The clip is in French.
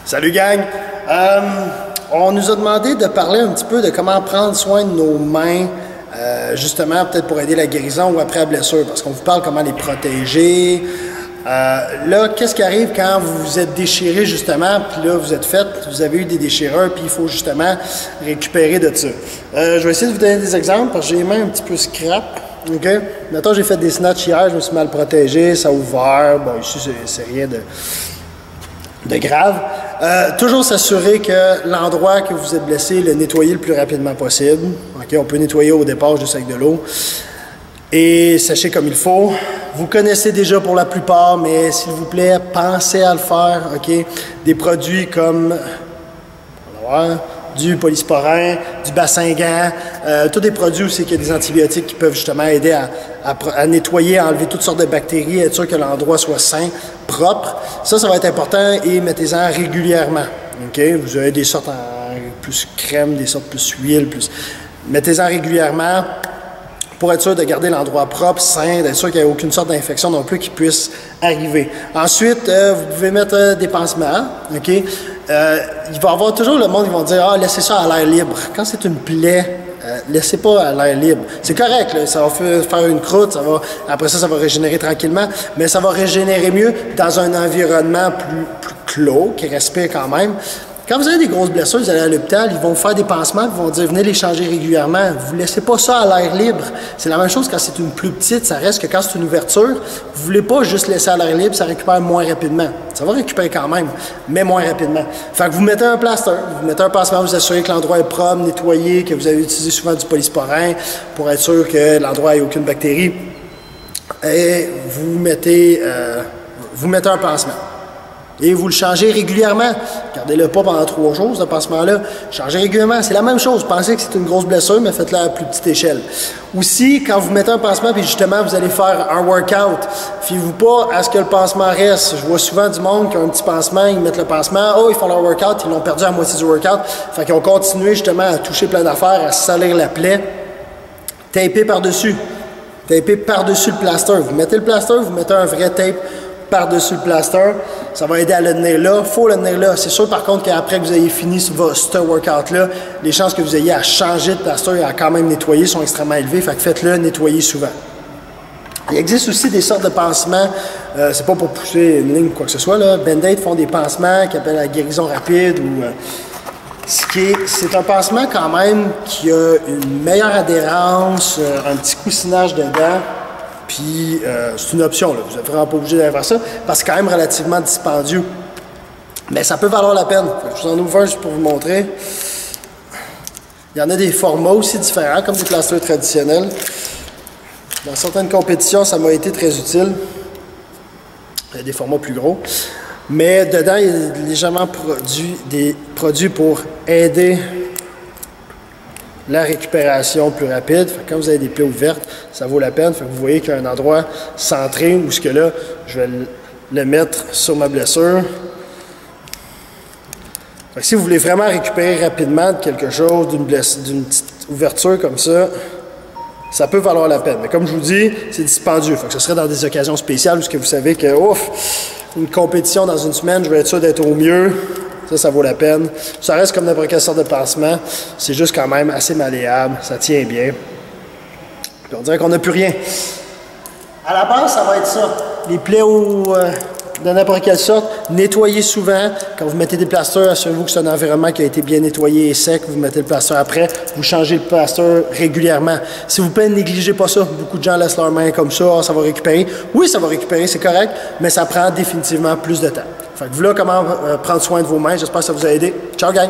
Salut gang! On nous a demandé de parler un petit peu de comment prendre soin de nos mains, justement peut-être pour aider la guérison ou après la blessure, parce qu'on vous parle comment les protéger. Là, qu'est-ce qui arrive quand vous vous êtes déchiré justement, puis là vous êtes fait, vous avez eu des déchirures, puis il faut justement récupérer de ça. Je vais essayer de vous donner des exemples, parce que j'ai les mains un petit peu scrap. OK? Maintenant, j'ai fait des snatchs hier, je me suis mal protégé, ça a ouvert. Bon, ici, c'est rien de grave. Toujours s'assurer que l'endroit que vous êtes blessé, le nettoyer le plus rapidement possible. Okay? On peut nettoyer au départ juste avec de l'eau. Et sachez comme il faut. Vous connaissez déjà pour la plupart, mais s'il vous plaît, pensez à le faire. Okay? Des produits comme on va voir, du polysporin, du bassin-gant, tous des produits aussi qui ont des antibiotiques qui peuvent justement aider à nettoyer, à enlever toutes sortes de bactéries, être sûr que l'endroit soit sain, propre. Ça va être important et mettez-en régulièrement. Okay? Vous avez des sortes en plus crème, des sortes plus huile, plus. Mettez-en régulièrement pour être sûr de garder l'endroit propre, sain, d'être sûr qu'il n'y ait aucune sorte d'infection non plus qui puisse arriver. Ensuite, vous pouvez mettre des pansements. Okay? Il va y avoir toujours le monde qui va dire « Ah, laissez ça à l'air libre ». Quand c'est une plaie, laissez pas à l'air libre. C'est correct, là, ça va faire une croûte, après ça va régénérer tranquillement, mais ça va régénérer mieux dans un environnement plus clos, qui respire quand même. Quand vous avez des grosses blessures, vous allez à l'hôpital, ils vont vous faire des pansements, ils vont dire venez les changer régulièrement. Vous ne laissez pas ça à l'air libre. C'est la même chose quand c'est une plus petite, ça reste que quand c'est une ouverture, vous ne voulez pas juste laisser à l'air libre, ça récupère moins rapidement. Ça va récupérer quand même, mais moins rapidement. Fait que vous mettez un plaster, vous mettez un pansement, vous assurez que l'endroit est propre, nettoyé, que vous avez utilisé souvent du polysporin pour être sûr que l'endroit n'ait aucune bactérie. Et vous mettez un pansement. Et vous le changez régulièrement. Gardez-le pas pendant 3 jours, ce pansement-là. Changez régulièrement. C'est la même chose. Pensez que c'est une grosse blessure, mais faites-la à plus petite échelle. Aussi, quand vous mettez un pansement, puis justement, vous allez faire un workout, fiez-vous pas à ce que le pansement reste. Je vois souvent du monde qui a un petit pansement, ils mettent le pansement, oh, ils font leur workout, ils l'ont perdu à la moitié du workout. Fait qu'ils ont continué justement à toucher plein d'affaires, à salir la plaie. Tapez par-dessus. Tapez par-dessus le plaster. Vous mettez le plaster, vous mettez un vrai tape par-dessus le plaster, ça va aider à le tenir là. Il faut le tenir là. C'est sûr par contre qu'après que vous ayez fini ce workout-là, les chances que vous ayez à changer de plaster et à quand même nettoyer sont extrêmement élevées. Fait que faites-le nettoyer souvent. Il existe aussi des sortes de pansements, c'est pas pour pousser une ligne ou quoi que ce soit, là. Band-Aid font des pansements qui appellent la guérison rapide ou c'est un pansement quand même qui a une meilleure adhérence, un petit coussinage dedans. Puis, c'est une option, là. Vous n'êtes vraiment pas obligé d'aller faire ça, parce que c'est quand même relativement dispendieux. Mais ça peut valoir la peine. Je vous en ouvre un juste pour vous montrer. Il y en a des formats aussi différents, comme des plasters traditionnels. Dans certaines compétitions, ça m'a été très utile. Il y a des formats plus gros. Mais dedans, il y a légèrement des produits pour aider la récupération plus rapide. Fait que quand vous avez des plaies ouvertes, ça vaut la peine. Fait que vous voyez qu'il y a un endroit centré où ce que là, je vais le mettre sur ma blessure. Fait que si vous voulez vraiment récupérer rapidement de quelque chose, d'une petite ouverture comme ça peut valoir la peine. Mais comme je vous dis, c'est dispendieux. Fait que ce serait dans des occasions spéciales où ce que vous savez que, ouf, une compétition dans une semaine, je vais être sûr d'être au mieux. Ça vaut la peine. Ça reste comme n'importe quelle sorte de pansement. C'est juste quand même assez malléable. Ça tient bien. Puis on dirait qu'on n'a plus rien. À la base, ça va être ça. Les plaies de n'importe quelle sorte, nettoyez souvent. Quand vous mettez des plasters, assurez-vous que c'est un environnement qui a été bien nettoyé et sec. Vous mettez le plaster après. Vous changez le plaster régulièrement. S'il vous plaît, négligez pas ça. Beaucoup de gens laissent leurs mains comme ça. Oh, ça va récupérer. Oui, ça va récupérer, c'est correct, mais ça prend définitivement plus de temps. Fait que voilà comment prendre soin de vos mains. J'espère que ça vous a aidé. Ciao, gang!